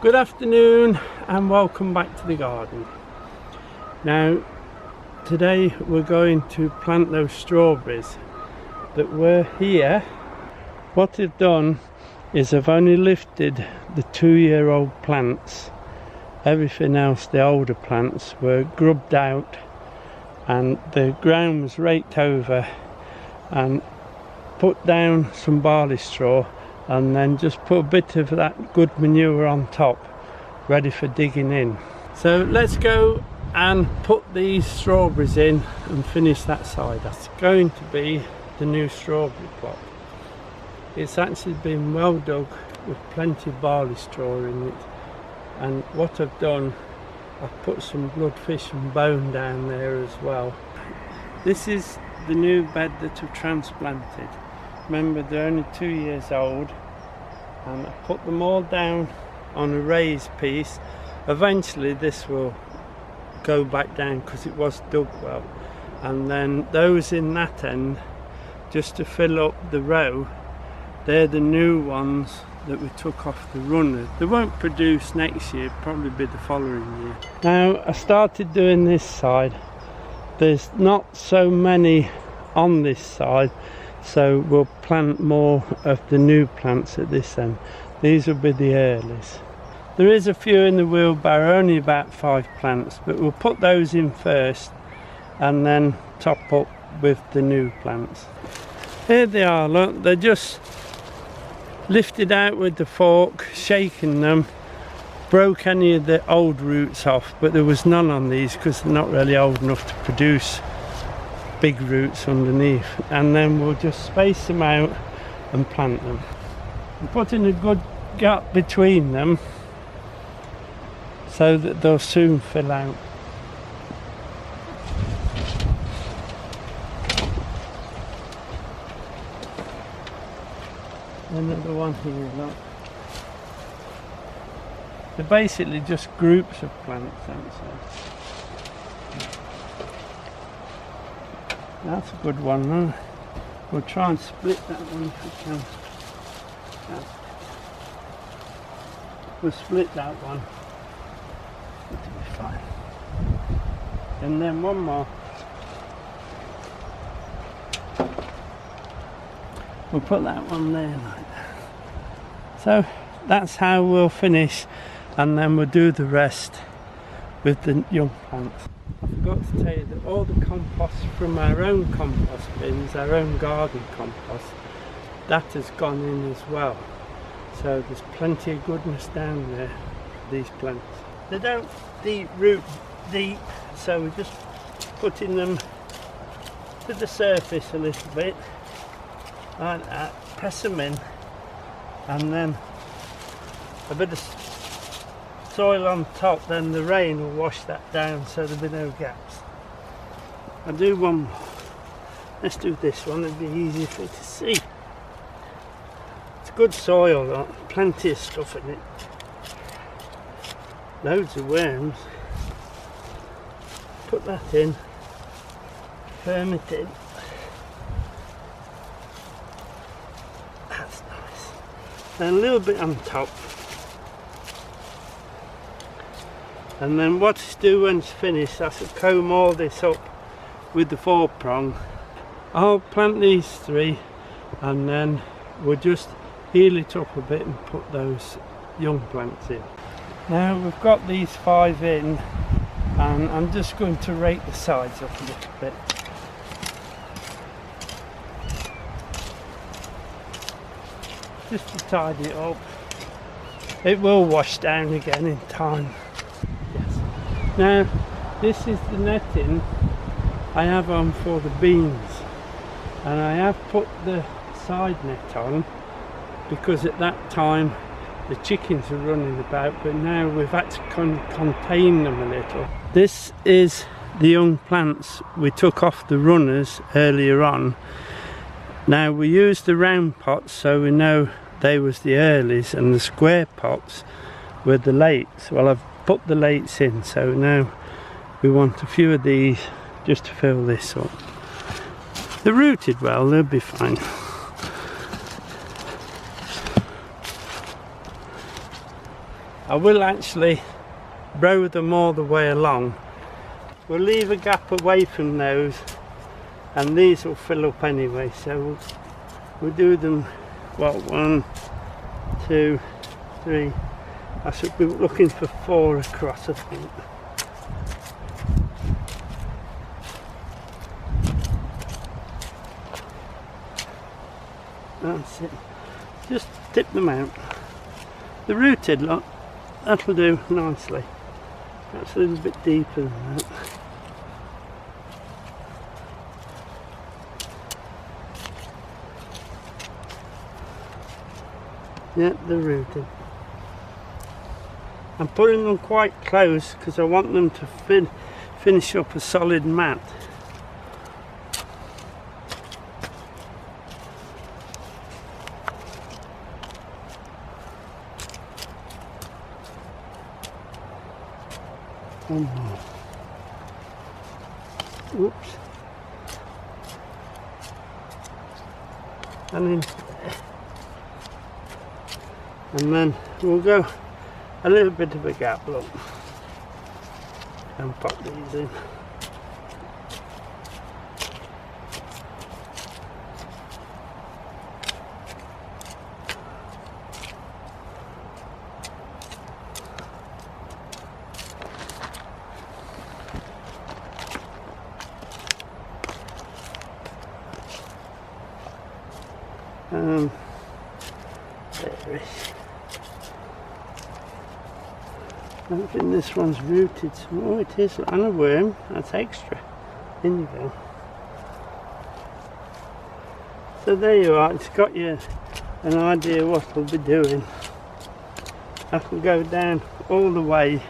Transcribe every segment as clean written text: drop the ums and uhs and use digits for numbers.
Good afternoon and welcome back to the garden. Now today we're going to plant those strawberries that were here. What I've done is I've only lifted the 2-year-old plants. Everything else, the older plants, were grubbed out and the ground was raked over and put down some barley straw and then just put a bit of that good manure on top, ready for digging in. So let's go and put these strawberries in and finish that side. That's going to be the new strawberry plot. It's actually been well dug with plenty of barley straw in it, and what I've done, I've put some bloodfish and bone down there as well. This is the new bed that I've transplanted. Remember, they're only 2 years old, and I put them all down on a raised piece. Eventually this will go back down because it was dug well, and then those in that end, just to fill up the row, they're the new ones that we took off the runners. They won't produce next year, probably be the following year. Now I started doing this side. There's not so many on this side, so we'll plant more of the new plants at this end. These will be the earlies. There is a few in the wheelbarrow, only about 5 plants, but we'll put those in first and then top up with the new plants. Here they are, look, they're just lifted out with the fork, shaking them, broke any of the old roots off, but there was none on these because they're not really old enough to produce big roots underneath, and then we'll just space them out and plant them. I'm putting a good gap between them so that they'll soon fill out. Another one here, look. They're basically just groups of plants, aren't they? That's a good one, huh? We'll try and split that one if we can. We'll split that one. It'll be fine. And then one more. We'll put that one there like that. So that's how we'll finish, and then we'll do the rest with the young plants. I forgot to tell you that all the compost from our own compost bins, our own garden compost, that has gone in as well. So there's plenty of goodness down there for these plants. They don't root deep, so we're just putting them to the surface a little bit, like that, press them in, and then a bit of soil on top, then the rain will wash that down so there'll be no gaps. I'll do one more. Let's do this one, it'll be easier for you to see. It's good soil, look. Plenty of stuff in it. Loads of worms. Put that in, firm it in. That's nice. And a little bit on top. And then what I do when it's finished, I should comb all this up with the 4-prong. I'll plant these 3 and then we'll just heel it up a bit and put those young plants in. Now we've got these 5 in, and I'm just going to rake the sides up a little bit. Just to tidy it up. It will wash down again in time. Now this is the netting I have on for the beans, and I have put the side net on because at that time the chickens were running about, but now we've had to contain them a little. This is the young plants we took off the runners earlier on. Now we used the round pots so we know they was the earlies, and the square pots were the lates. Well, I've put the lates in, so now we want a few of these just to fill this up. They're rooted well, they'll be fine. I will actually row them all the way along. We'll leave a gap away from those, and these will fill up anyway, so we'll do them, what, 1, 2, 3, I should be looking for 4 across, I think. That's it, just tip them out. The rooted lot, that'll do nicely. That's a little bit deeper than that. Yeah, they're rooted. I'm putting them quite close because I want them to finish up a solid mat. One more. Oops. And then we'll go a little bit of a gap, look, and pop these in. There it is. I don't think this one's rooted. Oh, it is, and a worm. That's extra. In you go. So there you are. It's got you an idea what we'll be doing. I can go down all the way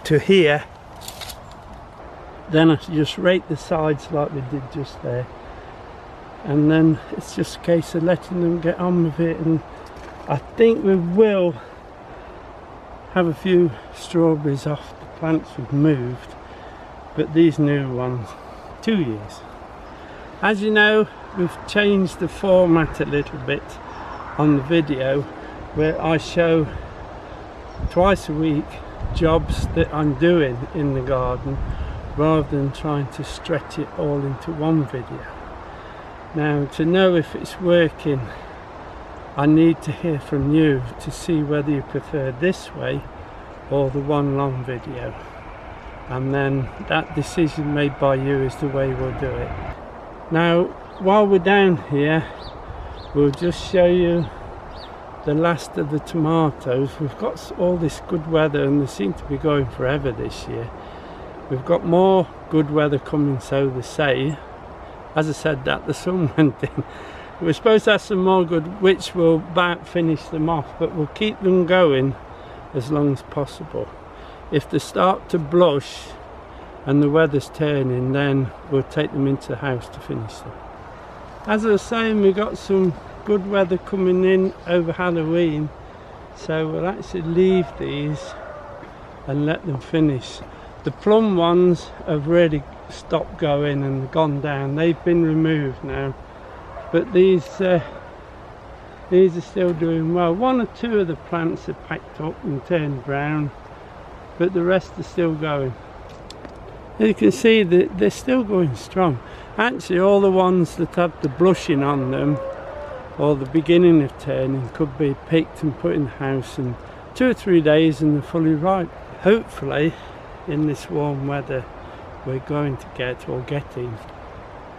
to here. Then I just rake the sides like we did just there. And then it's just a case of letting them get on with it, and I think we will have a few strawberries off the plants we've moved, but these new ones, 2 years. As you know, we've changed the format a little bit on the video, where I show twice a week jobs that I'm doing in the garden rather than trying to stretch it all into one video. Now, to know if it's working, I need to hear from you to see whether you prefer this way or the one long video, and then that decision made by you is the way we'll do it. Now, while we're down here, we'll just show you the last of the tomatoes. We've got all this good weather, and they seem to be going forever this year. We've got more good weather coming, so they say. As I said that, the sun went in. We're supposed to have some more good, which will about finish them off, but we'll keep them going as long as possible. If they start to blush and the weather's turning, then we'll take them into the house to finish them. As I was saying, we've got some good weather coming in over Halloween, so we'll actually leave these and let them finish. The plum ones have really stopped going and gone down. They've been removed now, but these are still doing well. 1 or 2 of the plants are packed up and turned brown, but the rest are still going. You can see that they're still going strong. Actually, all the ones that have the blushing on them or the beginning of turning could be picked and put in the house in 2 or 3 days and they're fully ripe. Hopefully, in this warm weather we're going to get, or getting,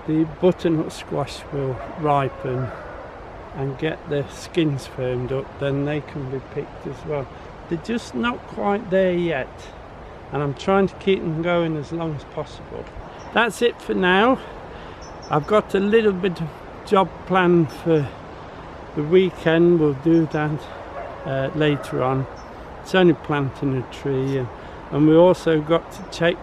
the butternut squash will ripen and get the skins firmed up, then they can be picked as well. They're just not quite there yet, and I'm trying to keep them going as long as possible. That's it for now. I've got a little bit of job planned for the weekend. We'll do that later on. It's only planting a tree, and we also got to check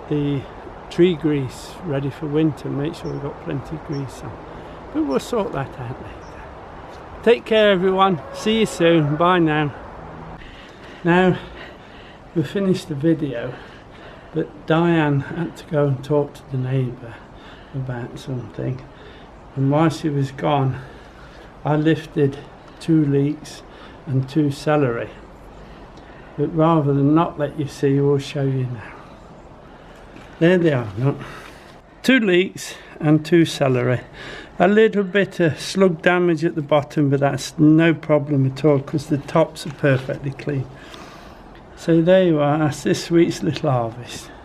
the tree grease ready for winter, make sure we've got plenty of grease on, but we'll sort that out later. Take care everyone, see you soon, bye now. Now we finished the video, but Diane had to go and talk to the neighbour about something, and while she was gone I lifted 2 leeks and 2 celery. But rather than not let you see, we'll show you now. There they are, look. 2 leeks and 2 celery. A little bit of slug damage at the bottom, but that's no problem at all because the tops are perfectly clean. So there you are, that's this week's little harvest.